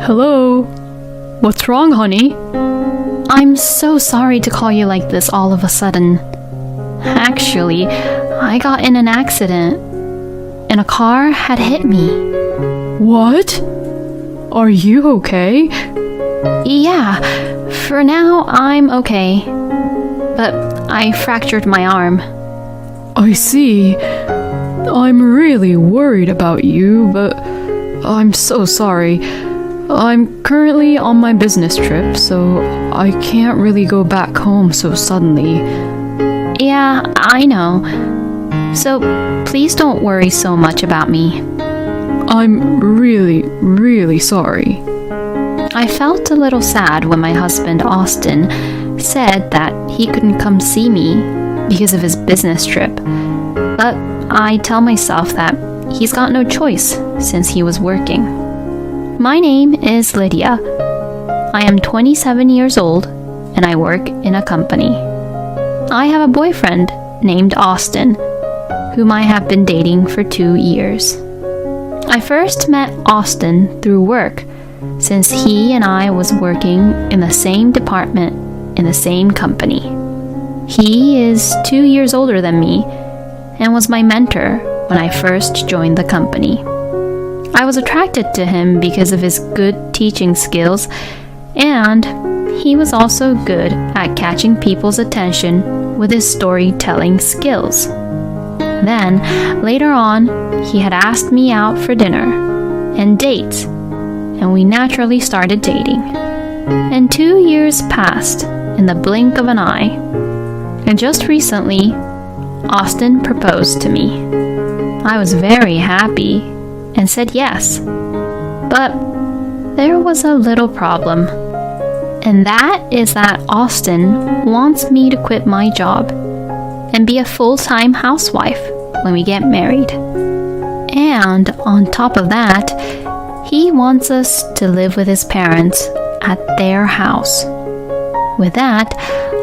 Hello? What's wrong, honey? I'm so sorry to call you like this all of a sudden. Actually, I got in an accident, and a car had hit me. What? Are you okay? Yeah, for now I'm okay. But I fractured my arm. I see. I'm really worried about you, but I'm so sorry. I'm currently on my business trip, so I can't really go back home so suddenly. Yeah, I know. So please don't worry so much about me. I'm really sorry. I felt a little sad when my husband, Austin, said that he couldn't come see me because of his business trip. But I tell myself that he's got no choice since he was working. My name is Lydia. I am 27 years old and I work in a company. I have a boyfriend named Austin, whom I have been dating for 2 years. I first met Austin through work, since he and I was working in the same department in the same company. He is 2 years older than me and was my mentor when I first joined the company. I was attracted to him because of his good teaching skills, and he was also good at catching people's attention with his storytelling skills. Then, later on, he had asked me out for dinner and dates, and we naturally started dating. And 2 years passed in the blink of an eye. And just recently, Austin proposed to me. I was very happy and said yes. But there was a little problem. And that is that Austin wants me to quit my job and be a full-time housewife when we get married. And on top of that, he wants us to live with his parents at their house. With that,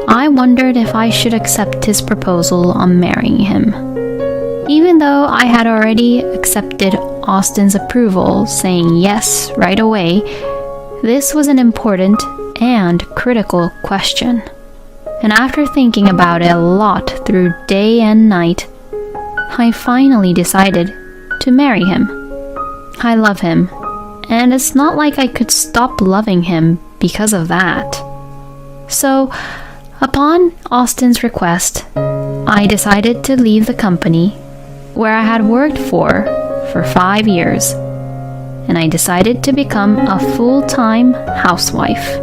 I wondered if I should accept his proposal on marrying him. Even though I had already accepted Austin's approval, saying yes right away, this was an important and critical question. And after thinking about it a lot through day and night, I finally decided to marry him. I love him, and it's not like I could stop loving him because of that. So, upon Austin's request, I decided to leave the company where I had worked for 5 years, and I decided to become a full-time housewife.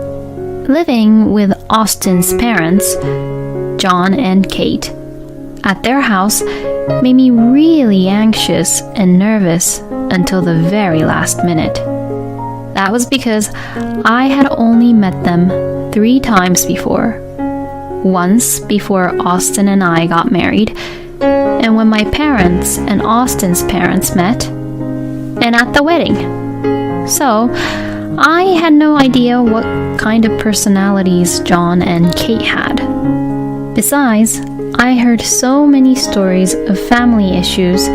Living with Austin's parents, John and Kate, at their house made me really anxious and nervous until the very last minute. That was because I had only met them 3 times before. Once before Austin and I got married, and when my parents and Austin's parents met, and at the wedding. So, I had no idea what kind of personalities John and Kate had. Besides, I heard so many stories of family issues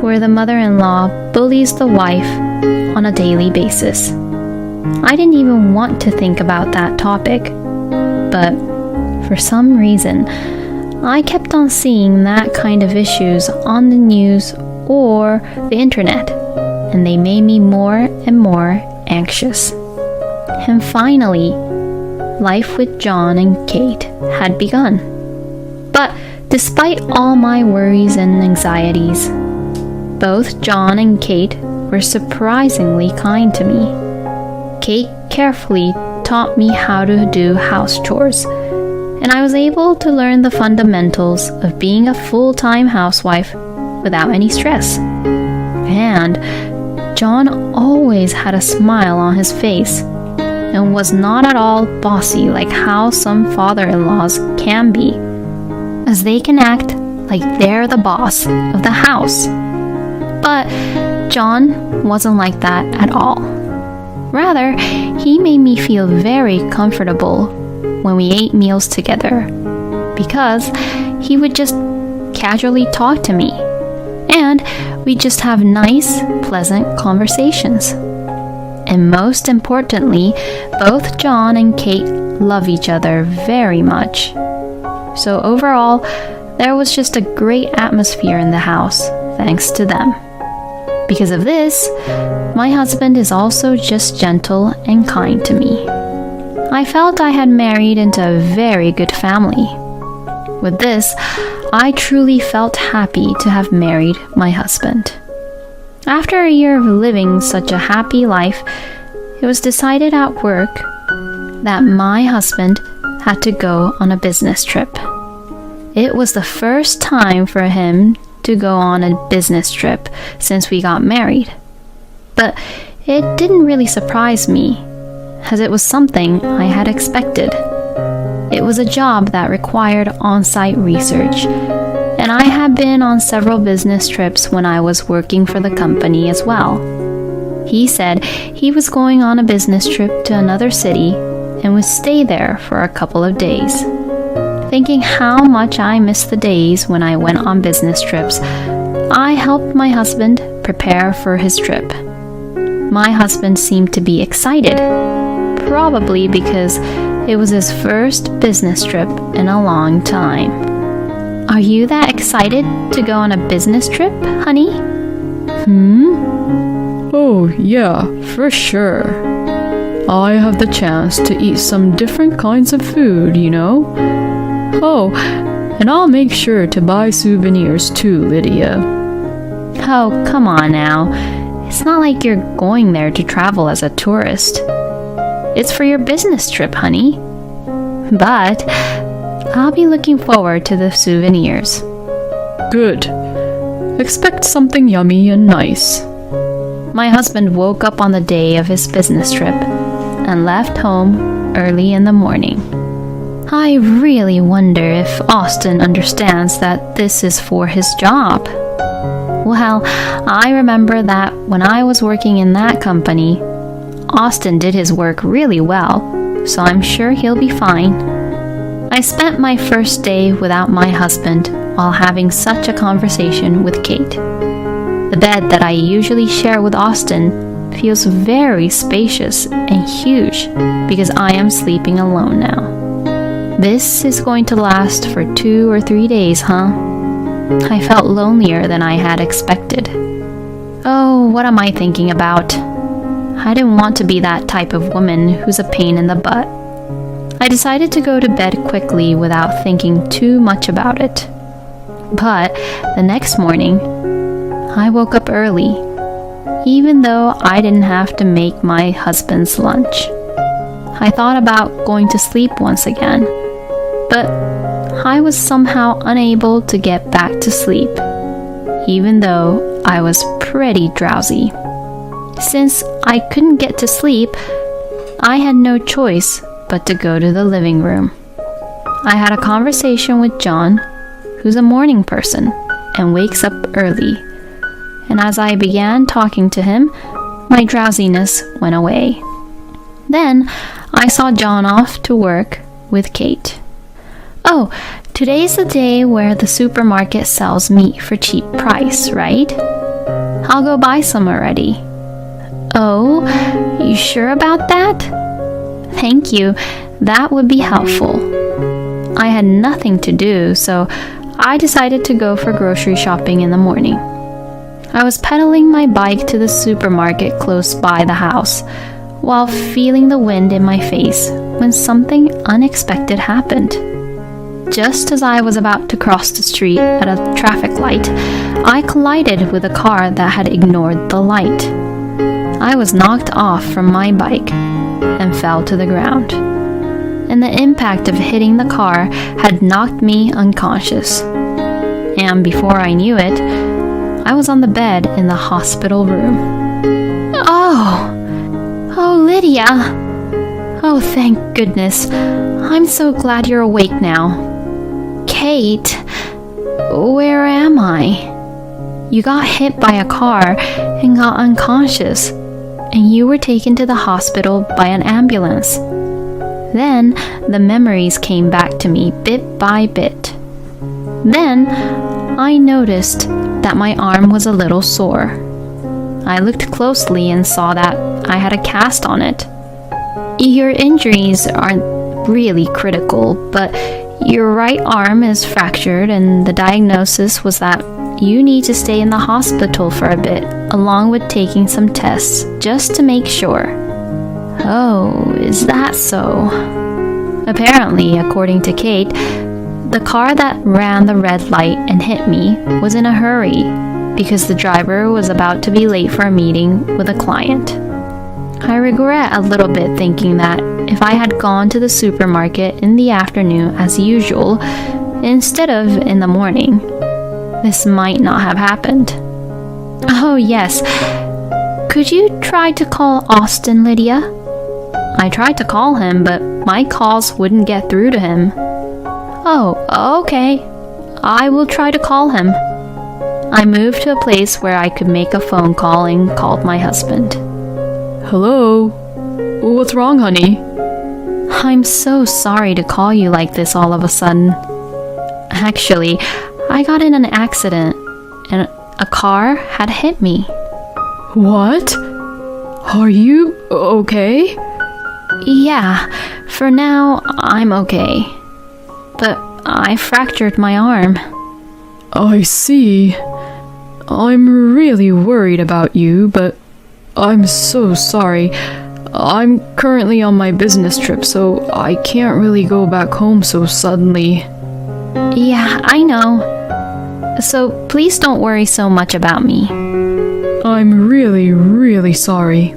where the mother-in-law bullies the wife on a daily basis. I didn't even want to think about that topic, but for some reason, I kept on seeing that kind of issues on the news or the internet, and they made me more and more anxious. And finally, life with John and Kate had begun. But despite all my worries and anxieties, both John and Kate were surprisingly kind to me. Kate carefully taught me how to do house chores, and I was able to learn the fundamentals of being a full-time housewife without any stress. And John always had a smile on his face and was not at all bossy like how some father-in-laws can be, as they can act like they're the boss of the house. But John wasn't like that at all. Rather, he made me feel very comfortable when we ate meals together, because he would just casually talk to me, and we'd just have nice, pleasant conversations. And most importantly, both John and Kate love each other very much. So overall, there was just a great atmosphere in the house, thanks to them. Because of this, my husband is also just gentle and kind to me. I felt I had married into a very good family. With this, I truly felt happy to have married my husband. After a year of living such a happy life, it was decided at work that my husband had to go on a business trip. It was the first time for him to go on a business trip since we got married. But it didn't really surprise me, as it was something I had expected. It was a job that required on-site research, and I had been on several business trips when I was working for the company as well. He said he was going on a business trip to another city and would stay there for a couple of days. Thinking how much I missed the days when I went on business trips, I helped my husband prepare for his trip. My husband seemed to be excited, probably because it was his first business trip in a long time. Are you that excited to go on a business trip, honey? Oh, yeah, for sure. I have the chance to eat some different kinds of food, you know? Oh, and I'll make sure to buy souvenirs too, Lydia. Oh, come on now. It's not like you're going there to travel as a tourist. It's for your business trip, honey. But I'll be looking forward to the souvenirs. Good. Expect something yummy and nice. My husband woke up on the day of his business trip and left home early in the morning. I really wonder if Austin understands that this is for his job. Well, I remember that when I was working in that company, Austin did his work really well, so I'm sure he'll be fine. I spent my first day without my husband while having such a conversation with Kate. The bed that I usually share with Austin feels very spacious and huge because I am sleeping alone now. This is going to last for 2 or 3 days, huh? I felt lonelier than I had expected. Oh, what am I thinking about? I didn't want to be that type of woman who's a pain in the butt. I decided to go to bed quickly without thinking too much about it. But the next morning, I woke up early, even though I didn't have to make my husband's lunch. I thought about going to sleep once again, but I was somehow unable to get back to sleep, even though I was pretty drowsy. Since I couldn't get to sleep, I had no choice but to go to the living room. I had a conversation with John, who's a morning person and wakes up early. And as I began talking to him, my drowsiness went away. Then I saw John off to work with Kate. Oh, today's the day where the supermarket sells meat for cheap price, right? I'll go buy some already. Oh, you sure about that? Thank you, that would be helpful. I had nothing to do, so I decided to go for grocery shopping in the morning. I was pedaling my bike to the supermarket close by the house, while feeling the wind in my face when something unexpected happened. Just as I was about to cross the street at a traffic light, I collided with a car that had ignored the light. I was knocked off from my bike and fell to the ground, and the impact of hitting the car had knocked me unconscious. And before I knew it, I was on the bed in the hospital room. Oh, Lydia! Oh, thank goodness. I'm so glad you're awake now. Kate, where am I? You got hit by a car and got unconscious, and you were taken to the hospital by an ambulance. Then the memories came back to me bit by bit. Then I noticed that my arm was a little sore. I looked closely and saw that I had a cast on it. Your injuries aren't really critical, but your right arm is fractured, and the diagnosis was that you need to stay in the hospital for a bit, along with taking some tests, just to make sure. Oh, is that so? Apparently, according to Kate, the car that ran the red light and hit me was in a hurry because the driver was about to be late for a meeting with a client. I regret a little bit thinking that if I had gone to the supermarket in the afternoon as usual, instead of in the morning, this might not have happened. Oh, yes. Could you try to call Austin, Lydia? I tried to call him, but my calls wouldn't get through to him. Oh, okay. I will try to call him. I moved to a place where I could make a phone call and called my husband. Hello? What's wrong, honey? I'm so sorry to call you like this all of a sudden. Actually, I got in an accident and a car had hit me. What? Are you okay? Yeah, for now I'm okay. But I fractured my arm. I see. I'm really worried about you, but I'm so sorry. I'm currently on my business trip, so I can't really go back home so suddenly. Yeah, I know. So please don't worry so much about me. I'm really, really sorry.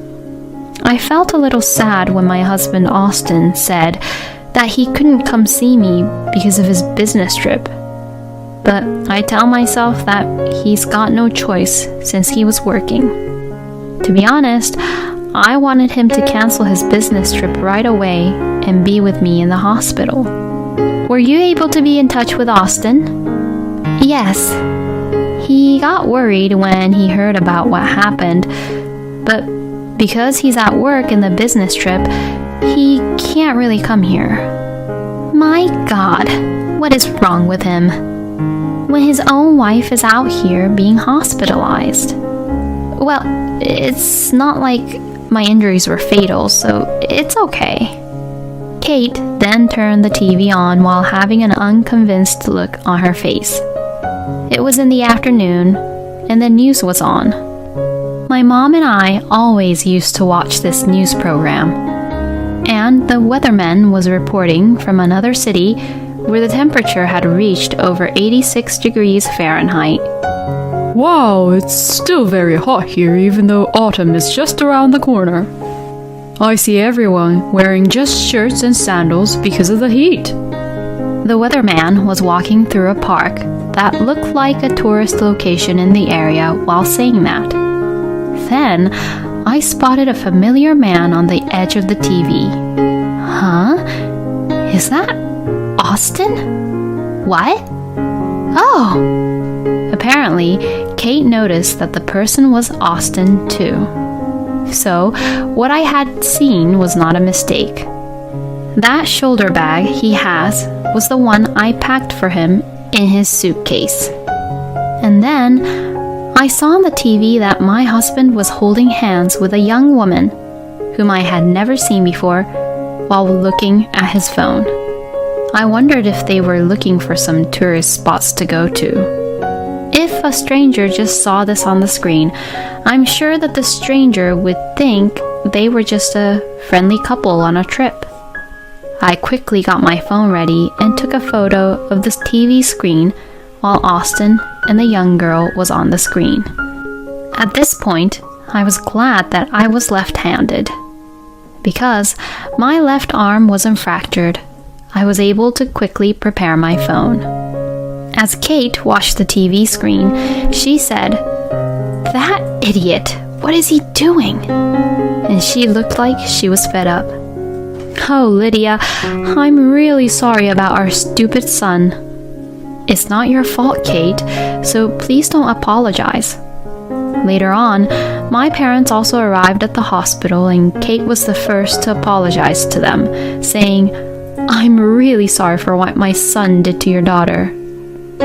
I felt a little sad when my husband Austin said that he couldn't come see me because of his business trip. But I tell myself that he's got no choice since he was working. To be honest, I wanted him to cancel his business trip right away and be with me in the hospital. Were you able to be in touch with Austin? Yes. He got worried when he heard about what happened, but because he's at work in the business trip, he can't really come here. My God, what is wrong with him? When his own wife is out here being hospitalized. Well, it's not like my injuries were fatal, so it's okay. Kate then turned the TV on while having an unconvinced look on her face. It was in the afternoon, and the news was on. My mom and I always used to watch this news program, and the weatherman was reporting from another city where the temperature had reached over 86 degrees Fahrenheit. Wow, it's still very hot here even though autumn is just around the corner. I see everyone wearing just shirts and sandals because of the heat. The weatherman was walking through a park that looked like a tourist location in the area while saying that. Then, I spotted a familiar man on the edge of the TV. Huh? Is that Austin? What? Oh! Apparently, Kate noticed that the person was Austin too. So, what I had seen was not a mistake. That shoulder bag he has was the one I packed for him in his suitcase. And then, I saw on the TV that my husband was holding hands with a young woman whom I had never seen before while looking at his phone. I wondered if they were looking for some tourist spots to go to. If a stranger just saw this on the screen, I'm sure that the stranger would think they were just a friendly couple on a trip. I quickly got my phone ready and took a photo of this TV screen while Austin and the young girl was on the screen. At this point, I was glad that I was left-handed. Because my left arm wasn't fractured, I was able to quickly prepare my phone. As Kate watched the TV screen, she said, "That idiot, what is he doing?" And she looked like she was fed up. "Oh, Lydia, I'm really sorry about our stupid son." "It's not your fault, Kate, so please don't apologize." Later on, my parents also arrived at the hospital and Kate was the first to apologize to them, saying, "I'm really sorry for what my son did to your daughter,"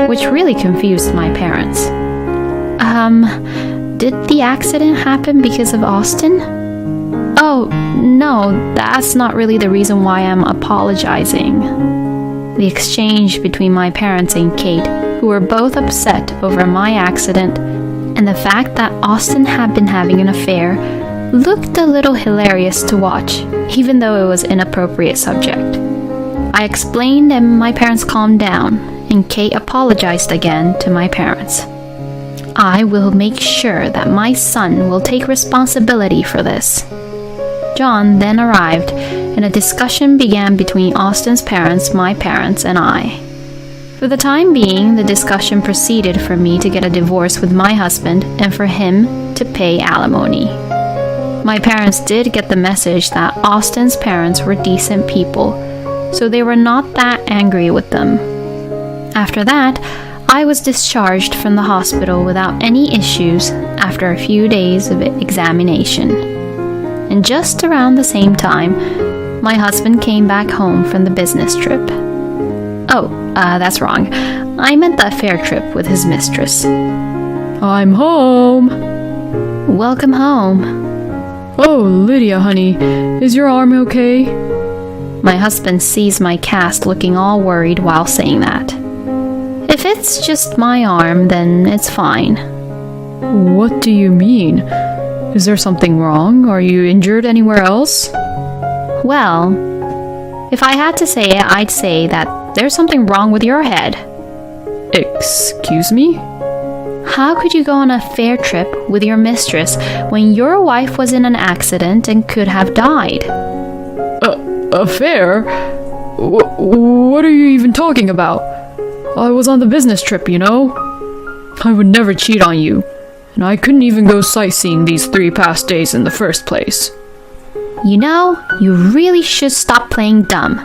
which really confused my parents. did the accident happen because of Austin? Oh, no, that's not really the reason why I'm apologizing. The exchange between my parents and Kate, who were both upset over my accident, and the fact that Austin had been having an affair, looked a little hilarious to watch, even though it was an inappropriate subject. I explained and my parents calmed down, and Kate apologized again to my parents. I will make sure that my son will take responsibility for this. John then arrived, and a discussion began between Austin's parents, my parents, and I. For the time being, the discussion proceeded for me to get a divorce with my husband and for him to pay alimony. My parents did get the message that Austin's parents were decent people, so they were not that angry with them. After that, I was discharged from the hospital without any issues after a few days of examination. And just around the same time, my husband came back home from the business trip. Oh, that's wrong. I meant the fair trip with his mistress. I'm home. Welcome home. Oh, Lydia, honey, is your arm okay? My husband sees my cast looking all worried while saying that. If it's just my arm, then it's fine. What do you mean? Is there something wrong? Are you injured anywhere else? Well, if I had to say it, I'd say that there's something wrong with your head. Excuse me? How could you go on a fair trip with your mistress when your wife was in an accident and could have died? Affair? What are you even talking about? I was on the business trip, you know? I would never cheat on you, and I couldn't even go sightseeing these 3 past days in the first place. You know, you really should stop playing dumb.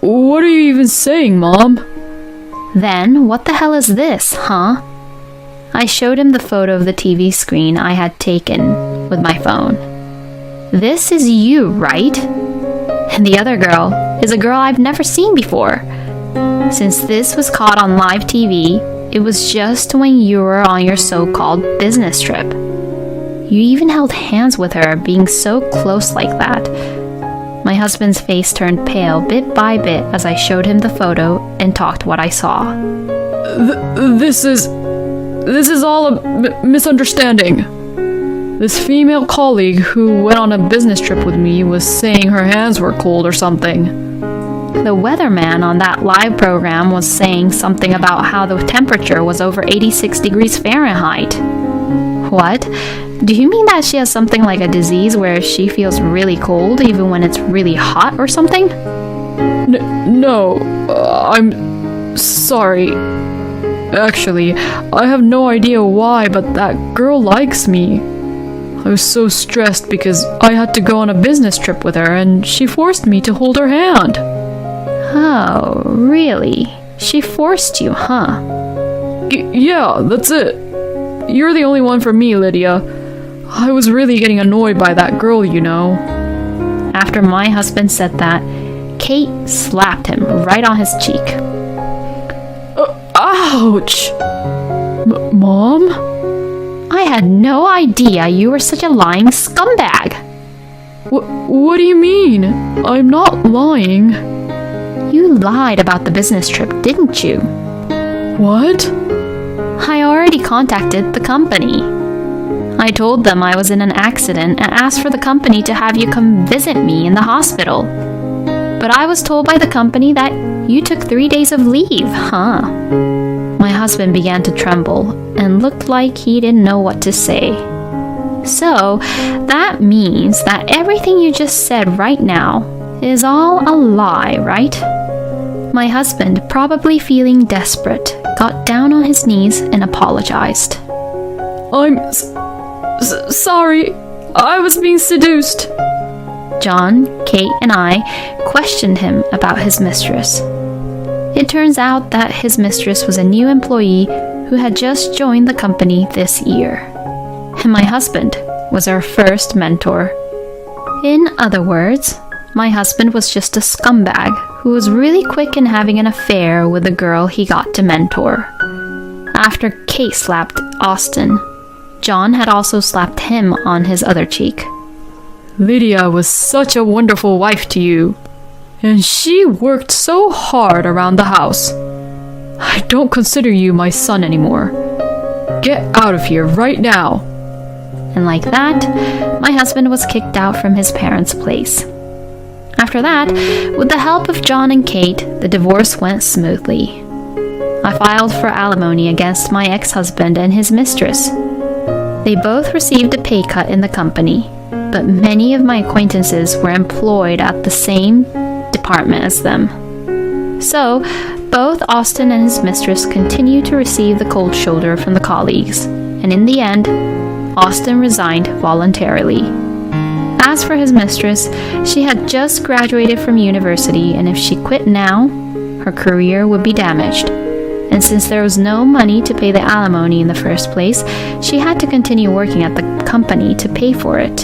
What are you even saying, Mom? Then, what the hell is this, huh? I showed him the photo of the TV screen I had taken with my phone. This is you, right? And the other girl is a girl I've never seen before. Since this was caught on live TV, it was just when you were on your so-called business trip. You even held hands with her, being so close like that. My husband's face turned pale bit by bit as I showed him the photo and talked what I saw. This is all a misunderstanding. This female colleague who went on a business trip with me was saying her hands were cold or something. The weatherman on that live program was saying something about how the temperature was over 86 degrees Fahrenheit. What? Do you mean that she has something like a disease where she feels really cold even when it's really hot or something? No, I'm sorry. Actually, I have no idea why, but that girl likes me. I was so stressed because I had to go on a business trip with her and she forced me to hold her hand. Oh, really? She forced you, huh? Yeah, that's it. You're the only one for me, Lydia. I was really getting annoyed by that girl, you know. After my husband said that, Kate slapped him right on his cheek. Ouch! Mom? I had no idea you were such a lying scumbag. What do you mean? I'm not lying. You lied about the business trip, didn't you? What? I already contacted the company. I told them I was in an accident and asked for the company to have you come visit me in the hospital. But I was told by the company that you took 3 days of leave, huh? My husband began to tremble and looked like he didn't know what to say. So, that means that everything you just said right now is all a lie, right? My husband, probably feeling desperate, got down on his knees and apologized. I'm sorry. I was being seduced. John, Kate, and I questioned him about his mistress. It turns out that his mistress was a new employee who had just joined the company this year. And my husband was our first mentor. In other words, my husband was just a scumbag who was really quick in having an affair with the girl he got to mentor. After Kate slapped Austin, John had also slapped him on his other cheek. Lydia was such a wonderful wife to you, and she worked so hard around the house. I don't consider you my son anymore. Get out of here right now. And like that, my husband was kicked out from his parents' place. After that, with the help of John and Kate, the divorce went smoothly. I filed for alimony against my ex-husband and his mistress. They both received a pay cut in the company, but many of my acquaintances were employed at the same department as them. So, both Austin and his mistress continued to receive the cold shoulder from the colleagues, and in the end, Austin resigned voluntarily. As for his mistress, she had just graduated from university, and if she quit now, her career would be damaged. And since there was no money to pay the alimony in the first place, she had to continue working at the company to pay for it.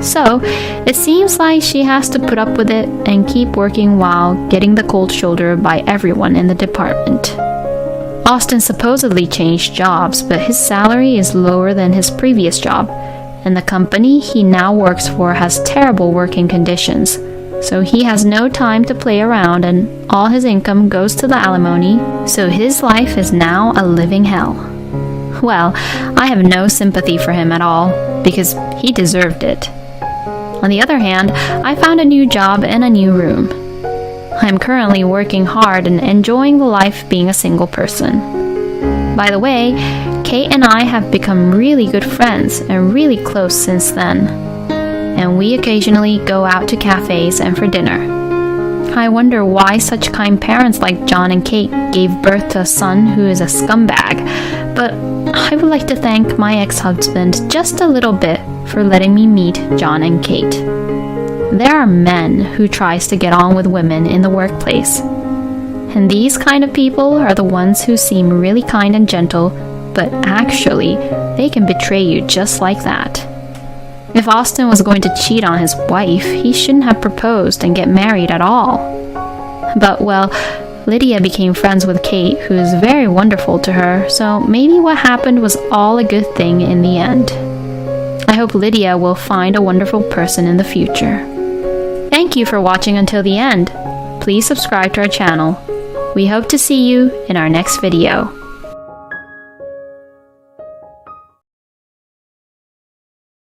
So, it seems like she has to put up with it and keep working while getting the cold shoulder by everyone in the department. Austin supposedly changed jobs, but his salary is lower than his previous job, and the company he now works for has terrible working conditions. So he has no time to play around, and all his income goes to the alimony, so his life is now a living hell. Well, I have no sympathy for him at all, because he deserved it. On the other hand, I found a new job and a new room. I am currently working hard and enjoying the life being a single person. By the way, Kate and I have become really good friends and really close since then. And we occasionally go out to cafes and for dinner. I wonder why such kind parents like John and Kate gave birth to a son who is a scumbag, but I would like to thank my ex-husband just a little bit for letting me meet John and Kate. There are men who tries to get on with women in the workplace. And these kind of people are the ones who seem really kind and gentle, but actually, they can betray you just like that. If Austin was going to cheat on his wife, he shouldn't have proposed and get married at all. But, well, Lydia became friends with Kate, who is very wonderful to her, so maybe what happened was all a good thing in the end. I hope Lydia will find a wonderful person in the future. Thank you for watching until the end. Please subscribe to our channel. We hope to see you in our next video.